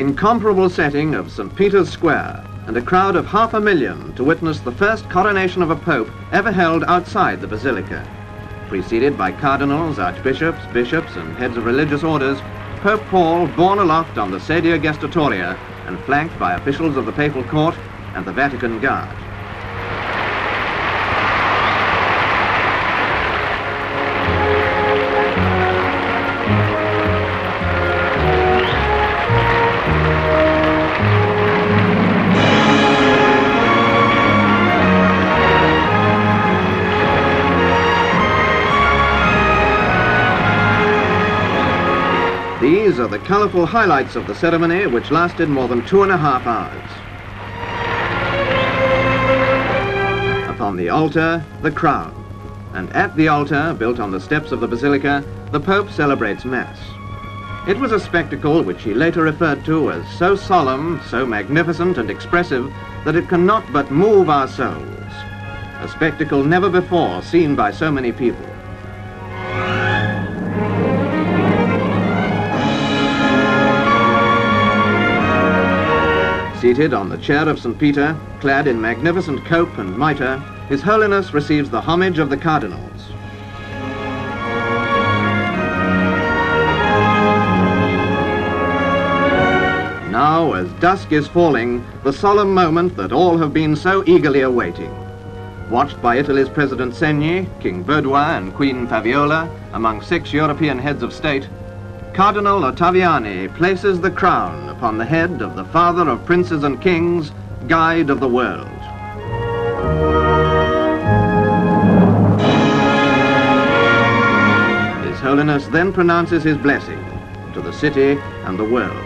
incomparable setting of St. Peter's Square and a crowd of 500,000 to witness the first coronation of a pope ever held outside the basilica. Preceded by cardinals, archbishops, bishops and heads of religious orders, Pope Paul borne aloft on the sedia gestatoria and flanked by officials of the papal court and the Vatican Guard. These are the colourful highlights of the ceremony, which lasted more than 2.5 hours. Upon the altar, the crown. And at the altar, built on the steps of the basilica, the Pope celebrates Mass. It was a spectacle which he later referred to as so solemn, so magnificent and expressive that it cannot but move our souls. A spectacle never before seen by so many people. Seated on the chair of St. Peter, clad in magnificent cope and mitre, His Holiness receives the homage of the cardinals. Now, as dusk is falling, the solemn moment that all have been so eagerly awaiting. Watched by Italy's President Segni, King Baudouin and Queen Fabiola, among 6 European heads of state, Cardinal Ottaviani places the crown upon the head of the father of princes and kings, guide of the world. His Holiness then pronounces his blessing to the city and the world.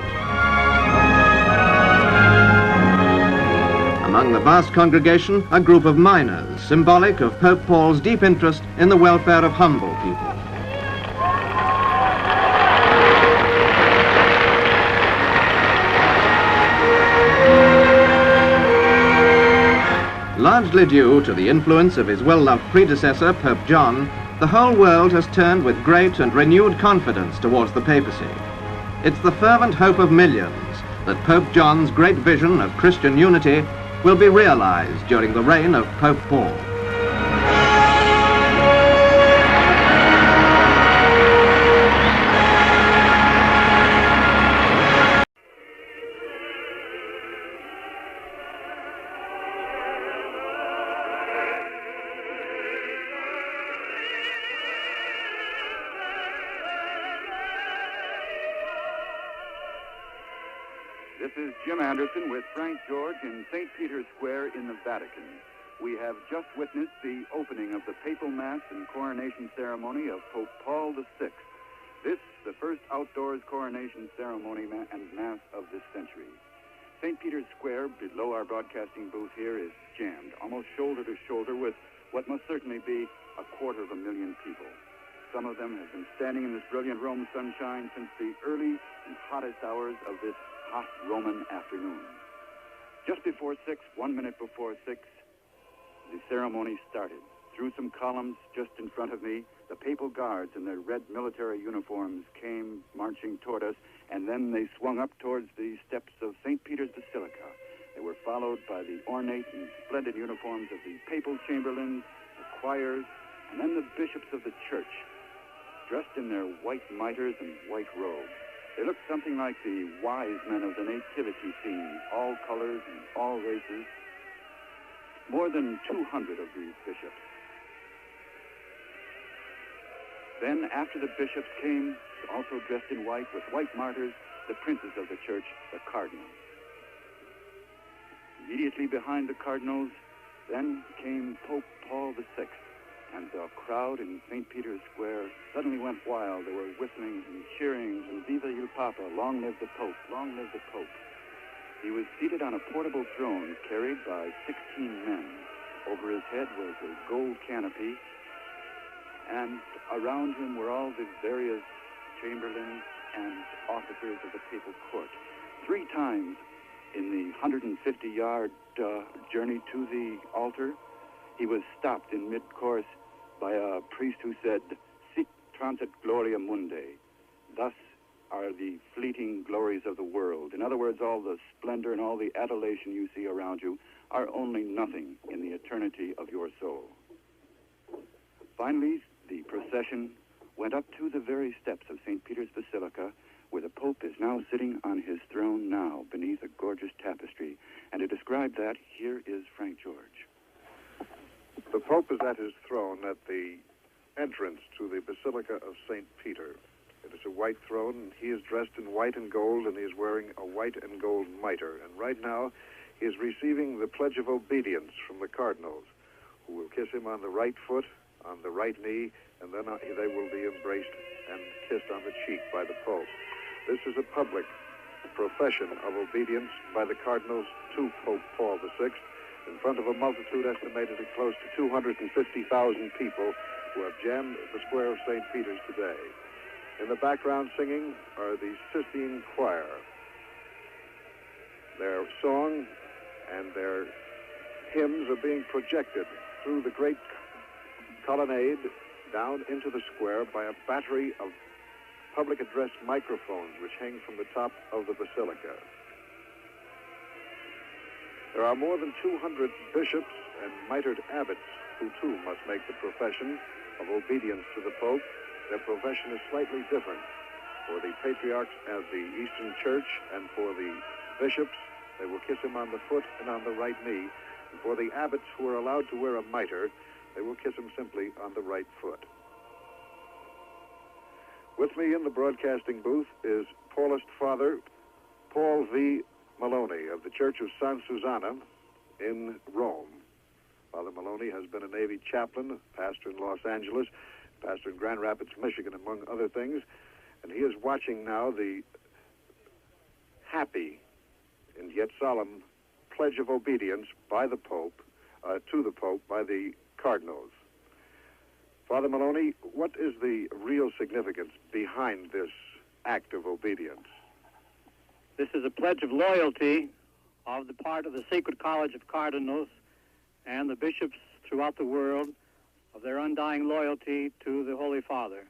Among the vast congregation, a group of miners, symbolic of Pope Paul's deep interest in the welfare of humble people. Largely due to the influence of his well-loved predecessor, Pope John, the whole world has turned with great and renewed confidence towards the papacy. It's the fervent hope of millions that Pope John's great vision of Christian unity will be realized during the reign of Pope Paul. This is Jim Anderson with Frank George in St. Peter's Square in the Vatican. We have just witnessed the opening of the papal mass and coronation ceremony of Pope Paul VI. This, the first outdoors coronation ceremony and mass of this century. St. Peter's Square, below our broadcasting booth here, is jammed, almost shoulder to shoulder with what must certainly be 250,000 people. Some of them have been standing in this brilliant Rome sunshine since the early and hottest hours of this hot Roman afternoon. Just before 6, 1 minute before 6, the ceremony started. Through some columns just in front of me, the papal guards in their red military uniforms came marching toward us, and then they swung up towards the steps of St. Peter's Basilica. They were followed by the ornate and splendid uniforms of the papal chamberlains, the choirs, and then the bishops of the church, dressed in their white mitres and white robes. They looked something like the wise men of the nativity scene, all colors and all races. More than 200 of these bishops. Then, after the bishops came, also dressed in white, with white martyrs, the princes of the church, the cardinals. Immediately behind the cardinals, then came Pope Paul VI. And the crowd in St. Peter's Square suddenly went wild. There were whistlings and cheerings and Viva il Papa, long live the Pope, long live the Pope. He was seated on a portable throne carried by 16 men. Over his head was a gold canopy, and around him were all the various chamberlains and officers of the papal court. 3 times in the 150-yard journey to the altar, he was stopped in mid-course by a priest who said, "Sic transit gloria mundi." Thus are the fleeting glories of the world. In other words, all the splendor and all the adulation you see around you are only nothing in the eternity of your soul. Finally, the procession went up to the very steps of St. Peter's Basilica, where the Pope is now sitting on his throne now beneath a gorgeous tapestry. And to describe that, here is Frank George. The Pope is at his throne at the entrance to the Basilica of St. Peter. It is a white throne, and he is dressed in white and gold, and he is wearing a white and gold mitre. And right now, he is receiving the Pledge of Obedience from the cardinals, who will kiss him on the right foot, on the right knee, and then they will be embraced and kissed on the cheek by the Pope. This is a public profession of obedience by the cardinals to Pope Paul VI in front of a multitude estimated at close to 250,000 people who have jammed the square of St. Peter's today. In the background singing are the Sistine Choir. Their song and their hymns are being projected through the great colonnade down into the square by a battery of public address microphones which hang from the top of the basilica. There are more than 200 bishops and mitred abbots who too must make the profession of obedience to the Pope. Their profession is slightly different. For the patriarchs of the Eastern Church and for the bishops, they will kiss him on the foot and on the right knee. And for the abbots who are allowed to wear a mitre, they will kiss him simply on the right foot. With me in the broadcasting booth is Paulist Father Paul V. Maloney of the Church of San Susanna in Rome. Father Maloney has been a Navy chaplain, pastor in Los Angeles, pastor in Grand Rapids, Michigan, among other things, and he is watching now the happy and yet solemn pledge of obedience by the Pope, to the Pope by the cardinals. Father Maloney, what is the real significance behind this act of obedience? This is a pledge of loyalty of the part of the Sacred College of Cardinals and the bishops throughout the world of their undying loyalty to the Holy Father.